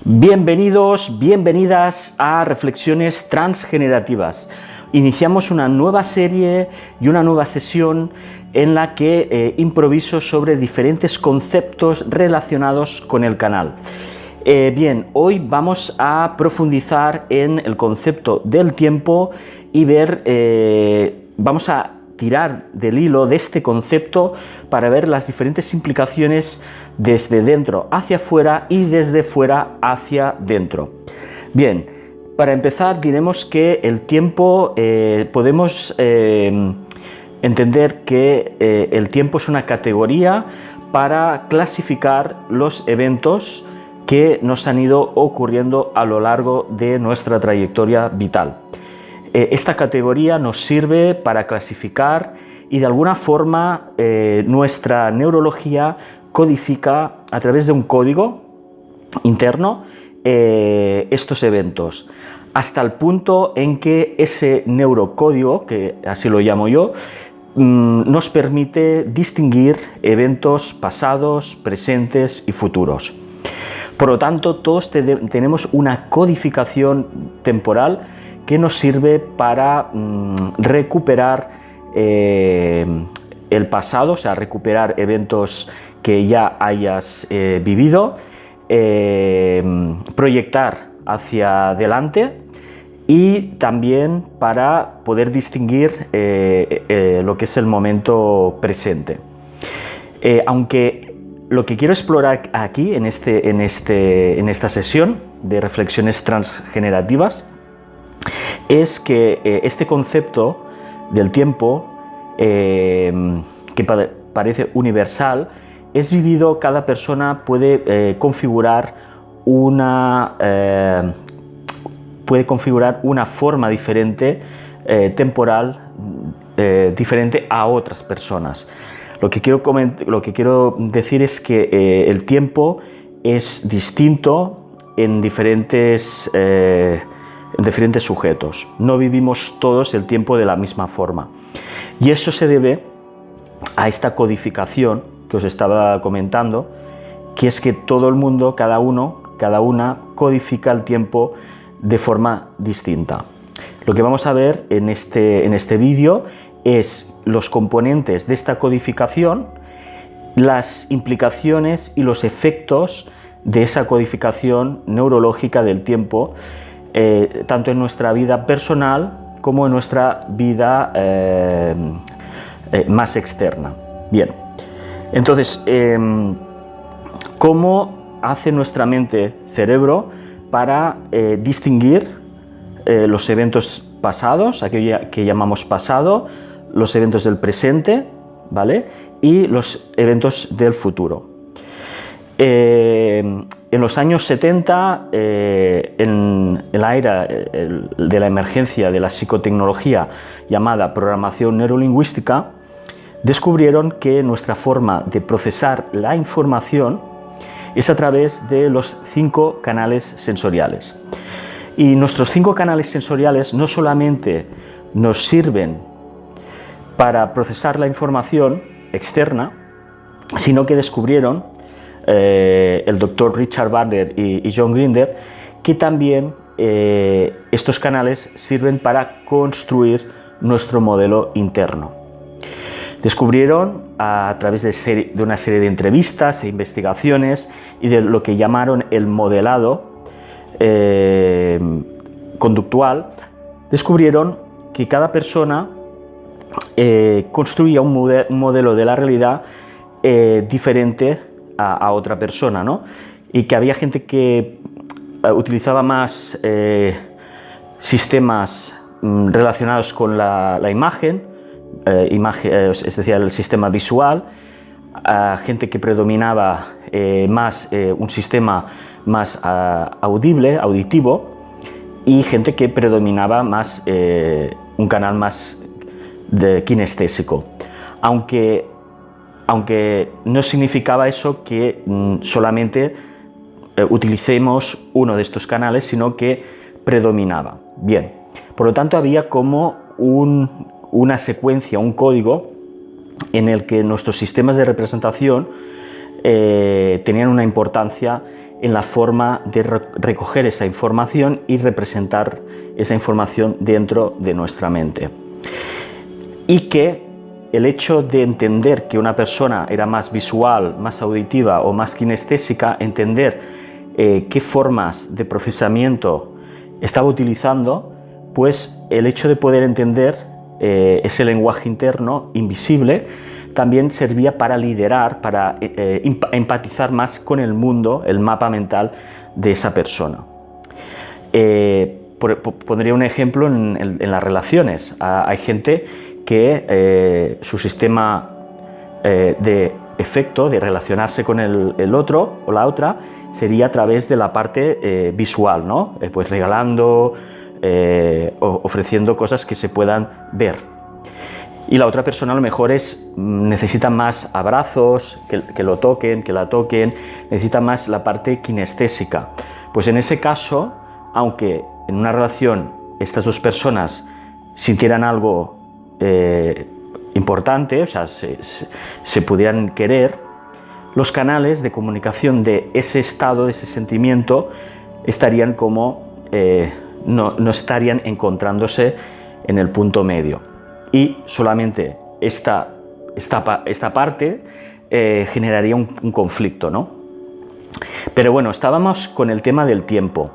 Bienvenidos, bienvenidas a Reflexiones Transgenerativas. Iniciamos una nueva serie y una nueva sesión en la que improviso sobre diferentes conceptos relacionados con el canal. Bien, hoy vamos a profundizar en el concepto del tiempo y vamos a tirar del hilo de este concepto para ver las diferentes implicaciones desde dentro hacia afuera y desde fuera hacia dentro. Bien, para empezar diremos que el tiempo, podemos entender que el tiempo es una categoría para clasificar los eventos que nos han ido ocurriendo a lo largo de nuestra trayectoria vital. Esta categoría nos sirve para clasificar y de alguna forma nuestra neurología codifica a través de un código interno estos eventos, hasta el punto en que ese neurocódigo, que así lo llamo yo, nos permite distinguir eventos pasados, presentes y futuros. Por lo tanto, todos tenemos una codificación temporal que nos sirve para recuperar el pasado, o sea, recuperar eventos que ya hayas vivido, proyectar hacia adelante y también para poder distinguir lo que es el momento presente. Aunque lo que quiero explorar aquí en esta sesión de reflexiones transgenerativas es que este concepto del tiempo, que parece universal, es vivido, cada persona puede configurar una forma diferente, temporal, diferente a otras personas. Lo que quiero decir es que el tiempo es distinto en diferentes sujetos. No vivimos todos el tiempo de la misma forma. Y eso se debe a esta codificación que os estaba comentando, que es que todo el mundo, cada una, codifica el tiempo de forma distinta. Lo que vamos a ver en este vídeo es los componentes de esta codificación, las implicaciones y los efectos de esa codificación neurológica del tiempo, tanto en nuestra vida personal como en nuestra vida más externa. Bien, entonces, ¿cómo hace nuestra mente, cerebro, para distinguir los eventos pasados, aquello que llamamos pasado, los eventos del presente, ¿vale?, y los eventos del futuro? En los años 70, en la era de la emergencia de la psicotecnología llamada programación neurolingüística, descubrieron que nuestra forma de procesar la información es a través de los 5 canales sensoriales. Y nuestros 5 canales sensoriales no solamente nos sirven para procesar la información externa, sino que descubrieron el doctor Richard Bandler y John Grinder que también estos canales sirven para construir nuestro modelo interno. Descubrieron a través de una serie de entrevistas e investigaciones y de lo que llamaron el modelado conductual, descubrieron que cada persona construía un modelo de la realidad diferente a otra persona, ¿no? Y que había gente que utilizaba más sistemas relacionados con la imagen, es decir, el sistema visual, gente que predominaba más un sistema más auditivo, y gente que predominaba más un canal más kinestésico. Aunque no significaba eso que solamente utilicemos uno de estos canales, sino que predominaba. Bien, por lo tanto había como una secuencia, un código en el que nuestros sistemas de representación tenían una importancia en la forma de recoger esa información y representar esa información dentro de nuestra mente. Y que el hecho de entender que una persona era más visual, más auditiva o más kinestésica, entender qué formas de procesamiento estaba utilizando, pues el hecho de poder entender ese lenguaje interno invisible también servía para liderar, para empatizar más con el mundo, el mapa mental de esa persona. Pondría un ejemplo en las relaciones. Hay gente que su sistema de efecto de relacionarse con el otro o la otra sería a través de la parte visual, ¿no? Pues regalando, ofreciendo cosas que se puedan ver. Y la otra persona a lo mejor necesita más abrazos, que lo toquen, que la toquen, necesita más la parte kinestésica. Pues en ese caso, aunque en una relación estas dos personas sintieran algo importante, o sea, se pudieran querer, los canales de comunicación de ese estado, de ese sentimiento, estarían como, no estarían encontrándose en el punto medio. Y solamente esta parte generaría un conflicto, ¿no? Pero bueno, estábamos con el tema del tiempo.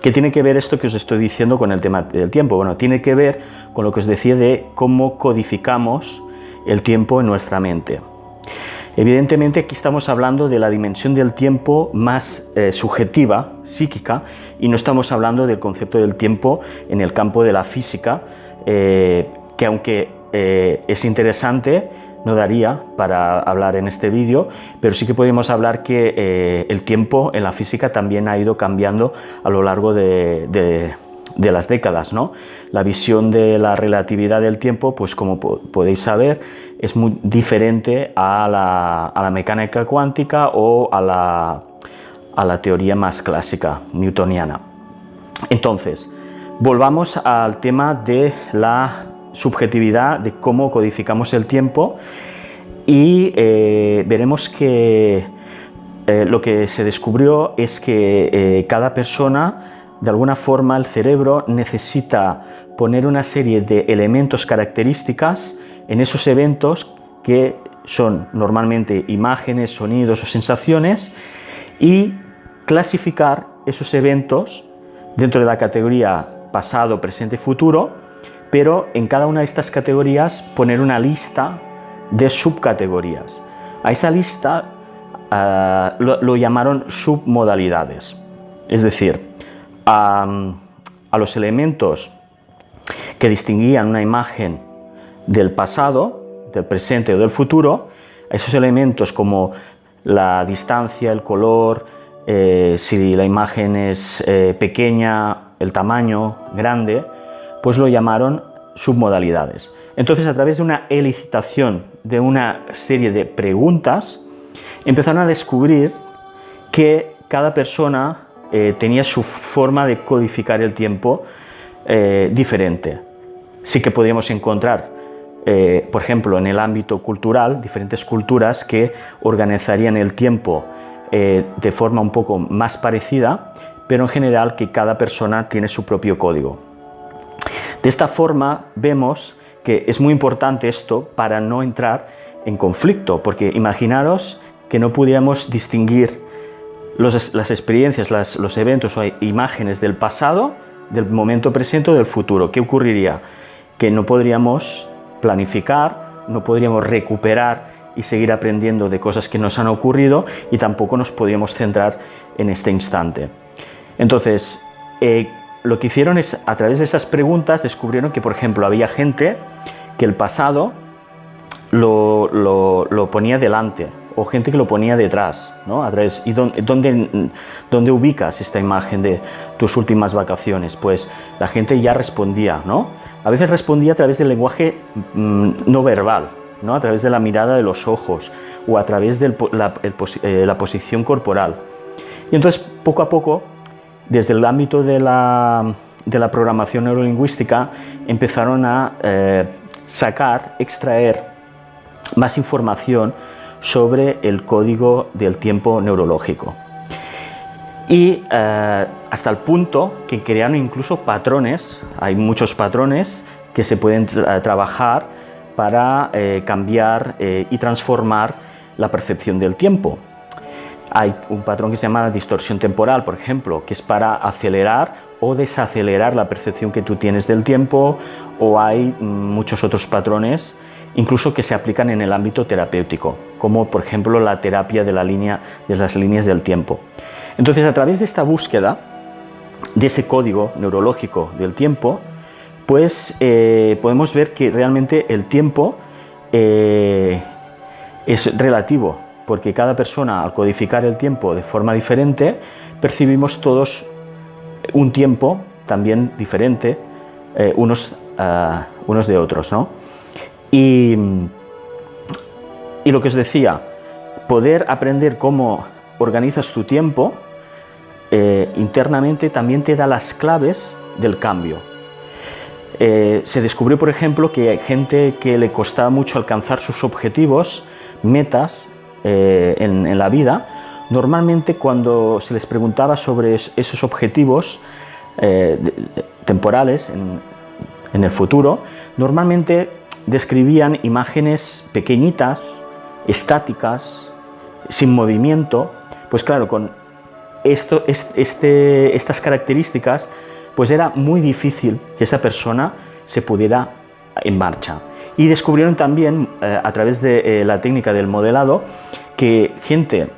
¿Qué tiene que ver esto que os estoy diciendo con el tema del tiempo? Bueno, tiene que ver con lo que os decía de cómo codificamos el tiempo en nuestra mente. Evidentemente aquí estamos hablando de la dimensión del tiempo más subjetiva, psíquica, y no estamos hablando del concepto del tiempo en el campo de la física, que aunque es interesante, no daría para hablar en este vídeo, pero sí que podemos hablar que el tiempo en la física también ha ido cambiando a lo largo de las décadas, ¿no? La visión de la relatividad del tiempo, pues como podéis saber, es muy diferente a la mecánica cuántica o a la teoría más clásica, newtoniana. Entonces, volvamos al tema de la subjetividad, de cómo codificamos el tiempo, y veremos que lo que se descubrió es que cada persona, de alguna forma, el cerebro necesita poner una serie de elementos, características en esos eventos que son normalmente imágenes, sonidos o sensaciones, y clasificar esos eventos dentro de la categoría pasado, presente y futuro, pero en cada una de estas categorías poner una lista de subcategorías. A esa lista lo llamaron submodalidades, es decir, a los elementos que distinguían una imagen del pasado, del presente o del futuro, a esos elementos como la distancia, el color, si la imagen es pequeña, el tamaño grande, pues lo llamaron submodalidades. Entonces, a través de una elicitación de una serie de preguntas, empezaron a descubrir que cada persona tenía su forma de codificar el tiempo diferente. Sí que podríamos encontrar, por ejemplo, en el ámbito cultural, diferentes culturas que organizarían el tiempo de forma un poco más parecida, pero en general que cada persona tiene su propio código. De esta forma vemos que es muy importante esto para no entrar en conflicto, porque imaginaros que no pudiéramos distinguir las experiencias, los eventos o imágenes del pasado, del momento presente o del futuro. ¿Qué ocurriría? Que no podríamos planificar, no podríamos recuperar y seguir aprendiendo de cosas que nos han ocurrido, y tampoco nos podríamos centrar en este instante. Entonces, lo que hicieron es, a través de esas preguntas, descubrieron que, por ejemplo, había gente que el pasado lo ponía delante, o gente que lo ponía detrás, ¿no? A través, ¿y dónde ubicas esta imagen de tus últimas vacaciones? Pues la gente ya respondía, ¿no? A veces respondía a través del lenguaje no verbal, ¿no? A través de la mirada de los ojos, o a través de la posición corporal. Y entonces, poco a poco, desde el ámbito de la programación neurolingüística, empezaron a extraer más información sobre el código del tiempo neurológico. y hasta el punto que crearon incluso patrones. Hay muchos patrones que se pueden trabajar para cambiar y transformar la percepción del tiempo. Hay un patrón que se llama distorsión temporal, por ejemplo, que es para acelerar o desacelerar la percepción que tú tienes del tiempo, o hay muchos otros patrones incluso que se aplican en el ámbito terapéutico, como por ejemplo la terapia de las líneas del tiempo. Entonces, a través de esta búsqueda de ese código neurológico del tiempo, pues podemos ver que realmente el tiempo es relativo, porque cada persona, al codificar el tiempo de forma diferente, percibimos todos un tiempo también diferente, unos de otros, ¿no? Y lo que os decía, poder aprender cómo organizas tu tiempo internamente también te da las claves del cambio. Se descubrió, por ejemplo, que hay gente que le costaba mucho alcanzar sus objetivos, metas en la vida. Normalmente, cuando se les preguntaba sobre esos objetivos temporales en el futuro, normalmente describían imágenes pequeñitas, estáticas, sin movimiento. Pues claro, con estas características, pues era muy difícil que esa persona se pudiera en marcha. Y descubrieron también, a través de la técnica del modelado, que gente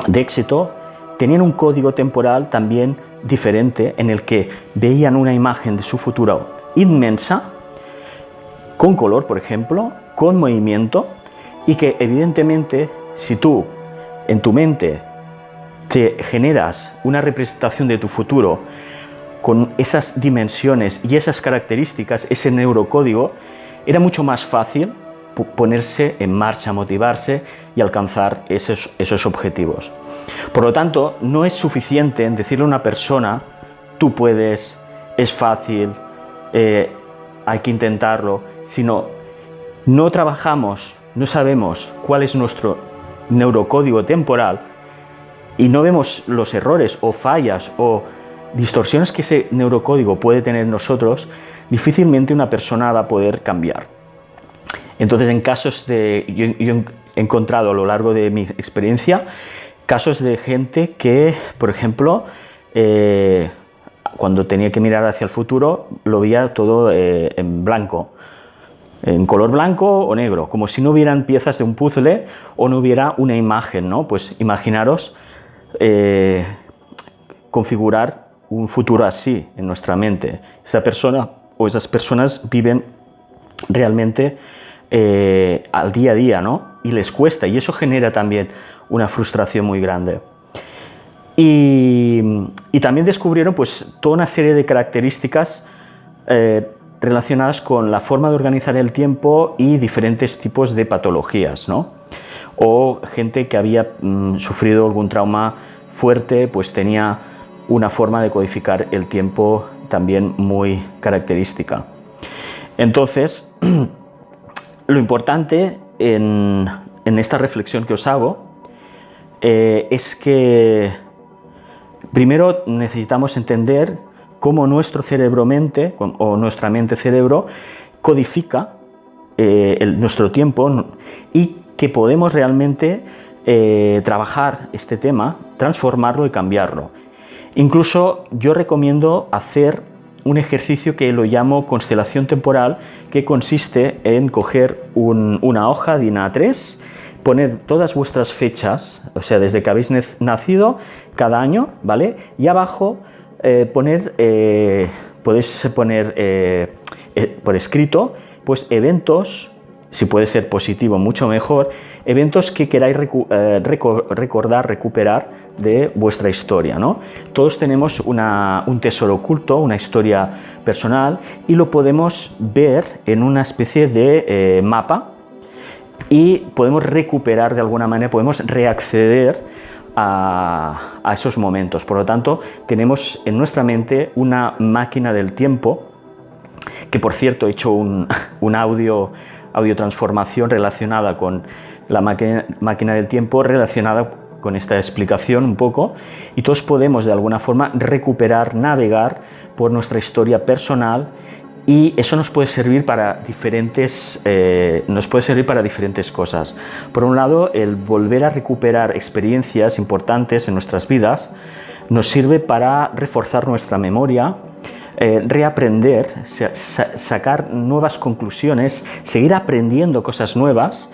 de éxito tenían un código temporal también diferente, en el que veían una imagen de su futuro inmensa, con color, por ejemplo, con movimiento, y que evidentemente, si tú en tu mente te generas una representación de tu futuro con esas dimensiones y esas características, ese neurocódigo, era mucho más fácil ponerse en marcha, motivarse y alcanzar esos objetivos. Por lo tanto, no es suficiente en decirle a una persona: tú puedes, es fácil, hay que intentarlo, sino no trabajamos, no sabemos cuál es nuestro neurocódigo temporal y no vemos los errores o fallas o distorsiones que ese neurocódigo puede tener en nosotros, difícilmente una persona va a poder cambiar. Entonces, en casos yo he encontrado a lo largo de mi experiencia casos de gente que, por ejemplo, cuando tenía que mirar hacia el futuro, lo veía todo en blanco, en color blanco o negro, como si no hubieran piezas de un puzzle o no hubiera una imagen, ¿no? Pues imaginaros configurar un futuro así en nuestra mente. Esa persona o esas personas viven realmente al día a día, ¿no? Y les cuesta, y eso genera también una frustración muy grande. Y también descubrieron pues toda una serie de características relacionadas con la forma de organizar el tiempo y diferentes tipos de patologías, ¿no? O gente que había sufrido algún trauma fuerte, pues tenía una forma de codificar el tiempo también muy característica. Entonces, lo importante en esta reflexión que os hago es que primero necesitamos entender cómo nuestro cerebro-mente o nuestra mente-cerebro codifica nuestro tiempo, y que podemos realmente trabajar este tema, transformarlo y cambiarlo. Incluso yo recomiendo hacer un ejercicio que lo llamo constelación temporal, que consiste en coger una hoja de A3, poner todas vuestras fechas, o sea, desde que habéis nacido cada año, ¿vale? Y abajo podéis poner por escrito, pues eventos, si puede ser positivo, mucho mejor, eventos que queráis recordar, recuperar de vuestra historia, ¿no? Todos tenemos un tesoro oculto, una historia personal, y lo podemos ver en una especie de mapa, y podemos recuperar de alguna manera, podemos reacceder a esos momentos. Por lo tanto, tenemos en nuestra mente una máquina del tiempo, que por cierto he hecho un audio transformación relacionada con la máquina del tiempo, relacionada con esta explicación un poco, y todos podemos de alguna forma recuperar, navegar por nuestra historia personal, y eso nos puede servir para diferentes cosas. Por un lado, el volver a recuperar experiencias importantes en nuestras vidas nos sirve para reforzar nuestra memoria, reaprender, sacar nuevas conclusiones, seguir aprendiendo cosas nuevas,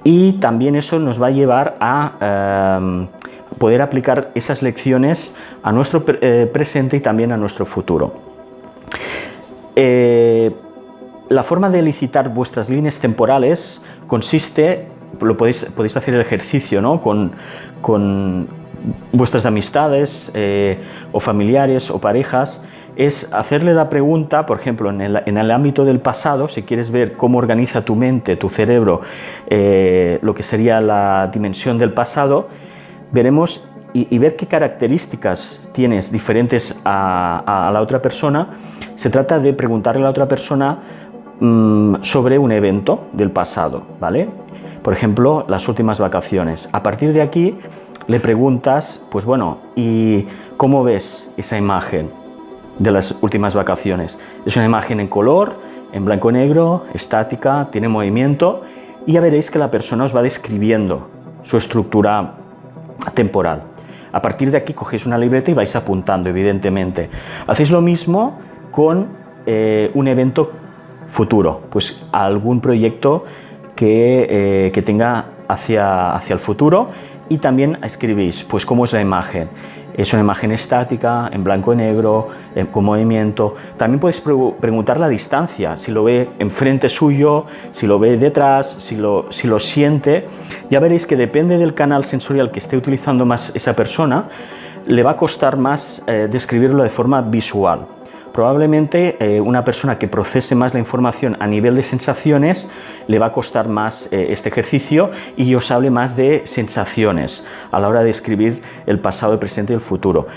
y también eso nos va a llevar a poder aplicar esas lecciones a nuestro presente y también a nuestro futuro. La forma de licitar vuestras líneas temporales consiste, podéis hacer el ejercicio, ¿no?, con vuestras amistades o familiares o parejas, es hacerle la pregunta, por ejemplo, en el ámbito del pasado, si quieres ver cómo organiza tu mente, tu cerebro, lo que sería la dimensión del pasado, veremos y ver qué características tienes diferentes a la otra persona. Se trata de preguntarle a la otra persona sobre un evento del pasado, ¿vale? Por ejemplo, las últimas vacaciones. A partir de aquí le preguntas, pues bueno, ¿y cómo ves esa imagen de las últimas vacaciones? Es una imagen en color, en blanco y negro, estática, tiene movimiento, y ya veréis que la persona os va describiendo su estructura temporal. A partir de aquí cogéis una libreta y vais apuntando, evidentemente. Hacéis lo mismo con un evento futuro, pues algún proyecto que tenga hacia el futuro, y también escribís, pues cómo es la imagen. Es una imagen estática, en blanco y negro, con movimiento. También podéis preguntar la distancia, si lo ve enfrente suyo, si lo ve detrás, si lo siente. Ya veréis que depende del canal sensorial que esté utilizando más esa persona, le va a costar más describirlo de forma visual. Probablemente una persona que procese más la información a nivel de sensaciones le va a costar más este ejercicio, y os hable más de sensaciones a la hora de escribir el pasado, el presente y el futuro.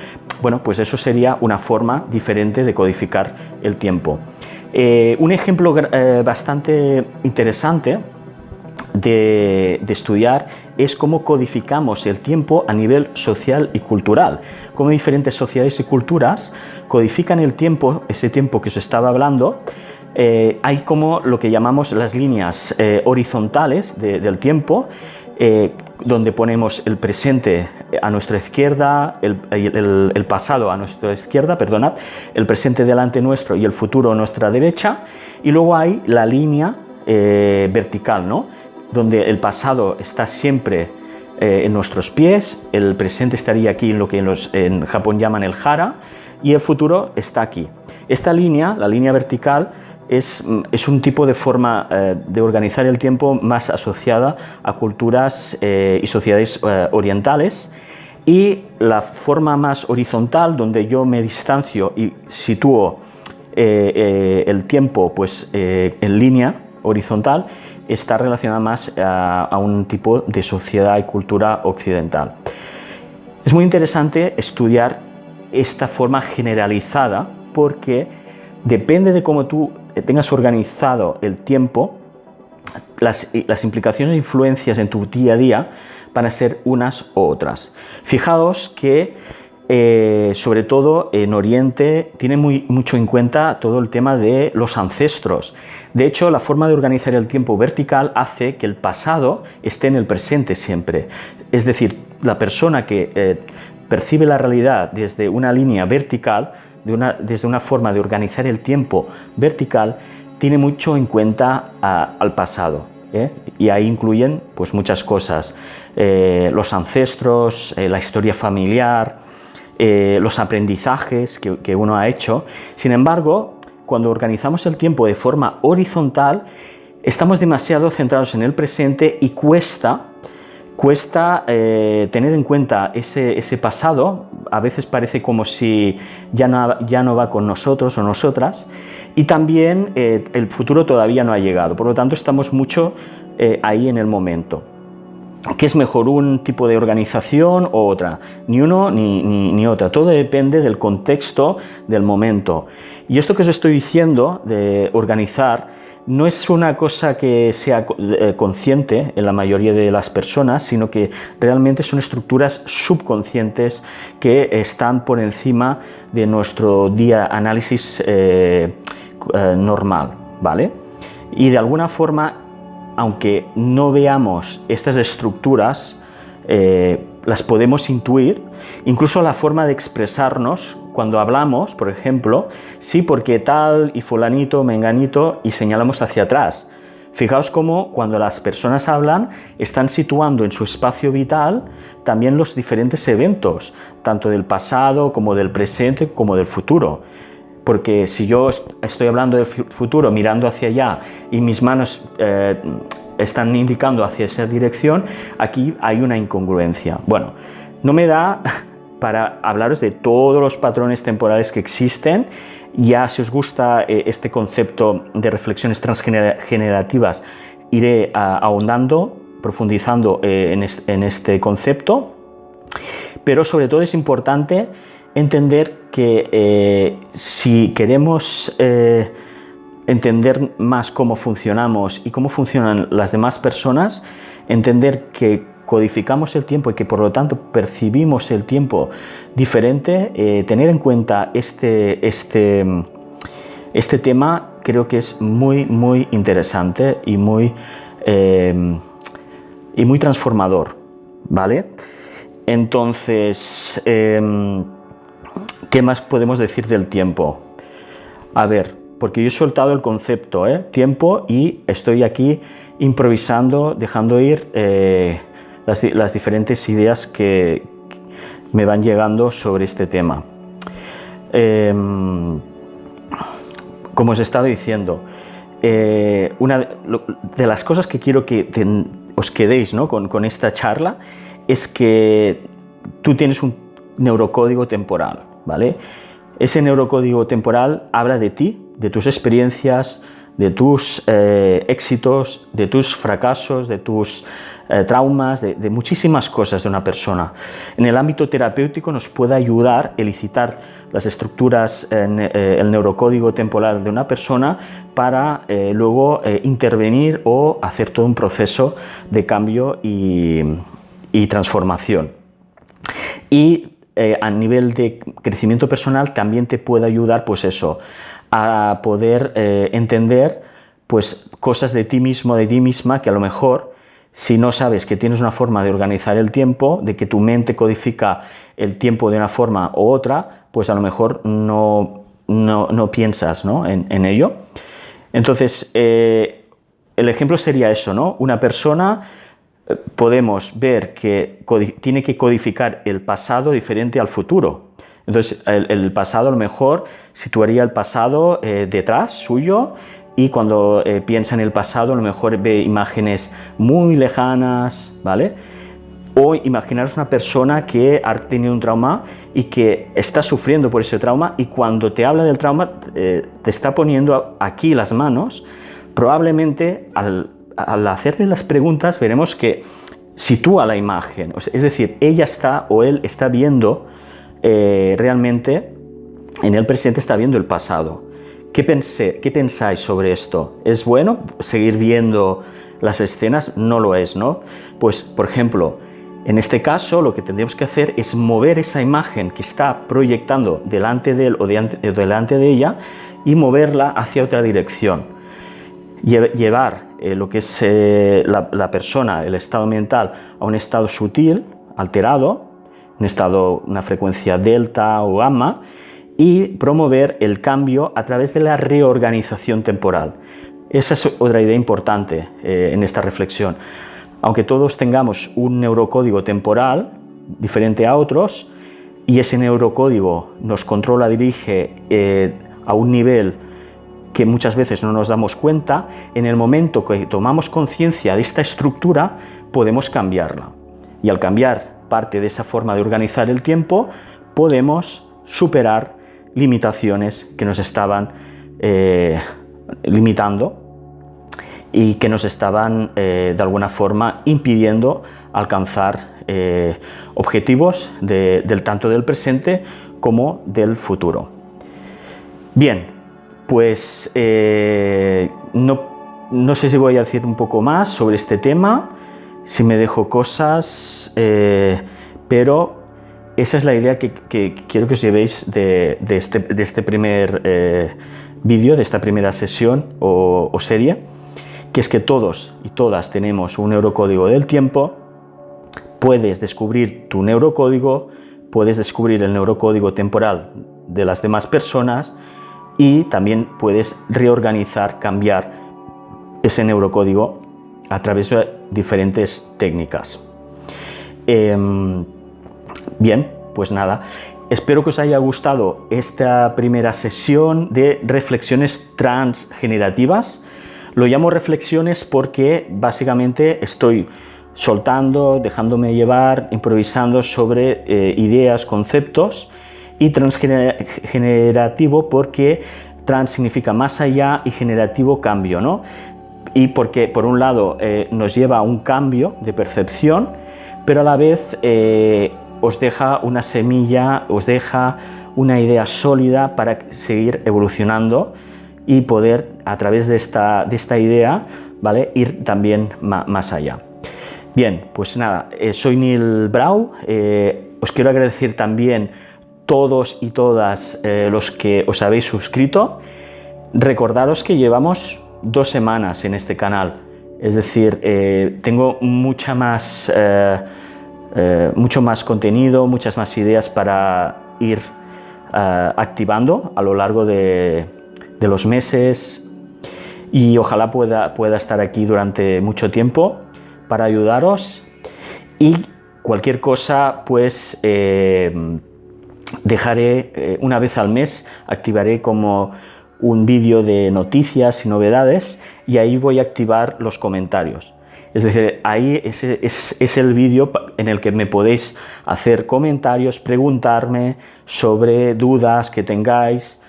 Bueno, pues eso sería una forma diferente de codificar el tiempo. Un ejemplo bastante interesante de estudiar es cómo codificamos el tiempo a nivel social y cultural, cómo diferentes sociedades y culturas codifican el tiempo, ese tiempo que os estaba hablando. Hay como lo que llamamos las líneas horizontales del tiempo, donde ponemos el presente a nuestra izquierda, el pasado a nuestra izquierda, perdonad, el presente delante nuestro y el futuro a nuestra derecha, y luego hay la línea vertical, ¿no?, donde el pasado está siempre en nuestros pies, el presente estaría aquí en lo que en Japón llaman el hara, y el futuro está aquí. Esta línea, la línea vertical, es un tipo de forma de organizar el tiempo más asociada a culturas y sociedades orientales, y la forma más horizontal, donde yo me distancio y sitúo el tiempo pues, en línea horizontal, está relacionada más a un tipo de sociedad y cultura occidental. Es muy interesante estudiar esta forma generalizada, porque depende de cómo tú tengas organizado el tiempo, las implicaciones e influencias en tu día a día van a ser unas u otras. Fijaos que sobre todo en Oriente tiene mucho en cuenta todo el tema de los ancestros. De hecho, la forma de organizar el tiempo vertical hace que el pasado esté en el presente siempre. Es decir, la persona que percibe la realidad desde una línea vertical, desde una forma de organizar el tiempo vertical, tiene mucho en cuenta al pasado. Y ahí incluyen pues, muchas cosas, los ancestros, la historia familiar, los aprendizajes que uno ha hecho. Sin embargo, cuando organizamos el tiempo de forma horizontal, estamos demasiado centrados en el presente y cuesta tener en cuenta ese pasado. A veces parece como si ya no va con nosotros o nosotras, y también el futuro todavía no ha llegado. Por lo tanto, estamos mucho ahí en el momento. ¿Qué es mejor, un tipo de organización o otra? Ni uno ni otra. Todo depende del contexto del momento. Y esto que os estoy diciendo de organizar no es una cosa que sea consciente en la mayoría de las personas, sino que realmente son estructuras subconscientes que están por encima de nuestro análisis normal, ¿vale? Y de alguna forma, aunque no veamos estas estructuras, las podemos intuir, incluso la forma de expresarnos cuando hablamos, por ejemplo, sí, porque tal y fulanito, menganito, y señalamos hacia atrás. Fijaos cómo cuando las personas hablan están situando en su espacio vital también los diferentes eventos, tanto del pasado como del presente como del futuro. Porque si yo estoy hablando del futuro mirando hacia allá y mis manos están indicando hacia esa dirección, aquí hay una incongruencia. Bueno, no me da para hablaros de todos los patrones temporales que existen. Ya si os gusta este concepto de reflexiones transgenerativas, iré ahondando, profundizando en este concepto, pero sobre todo es importante entender que si queremos entender más cómo funcionamos y cómo funcionan las demás personas, entender que codificamos el tiempo y que por lo tanto percibimos el tiempo diferente, tener en cuenta este tema creo que es muy interesante y muy transformador, ¿vale? Entonces, ¿qué más podemos decir del tiempo? A ver, porque yo he soltado el concepto, tiempo, y estoy aquí improvisando, dejando ir las diferentes ideas que me van llegando sobre este tema. Como os estaba diciendo, una de las cosas que quiero que os quedéis, ¿no?, con esta charla es que tú tienes un neurocódigo temporal, ¿vale? Ese neurocódigo temporal habla de ti, de tus experiencias, de tus éxitos, de tus fracasos, de tus traumas, de muchísimas cosas de una persona. En el ámbito terapéutico nos puede ayudar a elicitar las estructuras, el neurocódigo temporal de una persona para luego intervenir o hacer todo un proceso de cambio y transformación. Y a nivel de crecimiento personal también te puede ayudar, pues eso, a poder entender pues cosas de ti mismo, de ti misma, que a lo mejor, si no sabes que tienes una forma de organizar el tiempo, de que tu mente codifica el tiempo de una forma u otra, pues a lo mejor no piensas, ¿no?, en ello. Entonces, el ejemplo sería eso, ¿no? Una persona, podemos ver que tiene que codificar el pasado diferente al futuro. Entonces, el pasado a lo mejor situaría el pasado detrás suyo, y cuando piensa en el pasado a lo mejor ve imágenes muy lejanas, ¿vale? O imaginaros una persona que ha tenido un trauma y que está sufriendo por ese trauma, y cuando te habla del trauma te está poniendo aquí las manos. Probablemente al hacerle las preguntas veremos que sitúa la imagen, es decir, ella está o él está viendo realmente en el presente, está viendo el pasado. ¿Qué pensáis sobre esto? ¿Es bueno seguir viendo las escenas? No lo es, ¿no? Pues, por ejemplo, en este caso lo que tendríamos que hacer es mover esa imagen que está proyectando delante de él o delante de ella, y moverla hacia otra dirección. Llevar lo que es la persona, el estado mental, a un estado sutil, alterado, una frecuencia delta o gamma, y promover el cambio a través de la reorganización temporal. Esa es otra idea importante en esta reflexión. Aunque todos tengamos un neurocódigo temporal diferente a otros, y ese neurocódigo nos controla, dirige a un nivel que muchas veces no nos damos cuenta, en el momento que tomamos conciencia de esta estructura podemos cambiarla. Y al cambiar parte de esa forma de organizar el tiempo, podemos superar limitaciones que nos estaban limitando y que nos estaban de alguna forma impidiendo alcanzar objetivos tanto del presente como del futuro. Bien, pues no no sé si voy a decir un poco más sobre este tema, si me dejo cosas, pero esa es la idea que quiero que os llevéis de este primer vídeo, de esta primera sesión o serie, que es que todos y todas tenemos un neurocódigo del tiempo. Puedes descubrir tu neurocódigo, puedes descubrir el neurocódigo temporal de las demás personas y también puedes reorganizar, cambiar ese neurocódigo a través de diferentes técnicas. Bien, pues nada, espero que os haya gustado esta primera sesión de reflexiones transgenerativas. Lo llamo reflexiones porque básicamente estoy soltando, dejándome llevar, improvisando sobre ideas, conceptos, y transgenerativo porque trans significa más allá y generativo cambio, ¿no? Y porque por un lado nos lleva a un cambio de percepción, pero a la vez os deja una semilla, os deja una idea sólida para seguir evolucionando y poder a través de esta idea, ¿vale?, ir también más allá. Bien, pues nada, soy Neil Brau, os quiero agradecer también todos y todas los que os habéis suscrito. Recordaros que llevamos 2 semanas en este canal, es decir, tengo mucho más contenido, muchas más ideas para ir activando a lo largo de los meses, y ojalá pueda estar aquí durante mucho tiempo para ayudaros. Y cualquier cosa, pues dejaré una vez al mes, activaré como un vídeo de noticias y novedades, y ahí voy a activar los comentarios. Es decir, ahí es el vídeo en el que me podéis hacer comentarios, preguntarme sobre dudas que tengáis,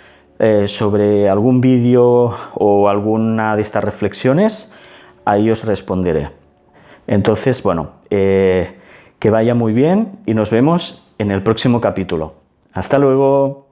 sobre algún vídeo o alguna de estas reflexiones. Ahí os responderé. Entonces, bueno, que vaya muy bien y nos vemos en el próximo capítulo. ¡Hasta luego!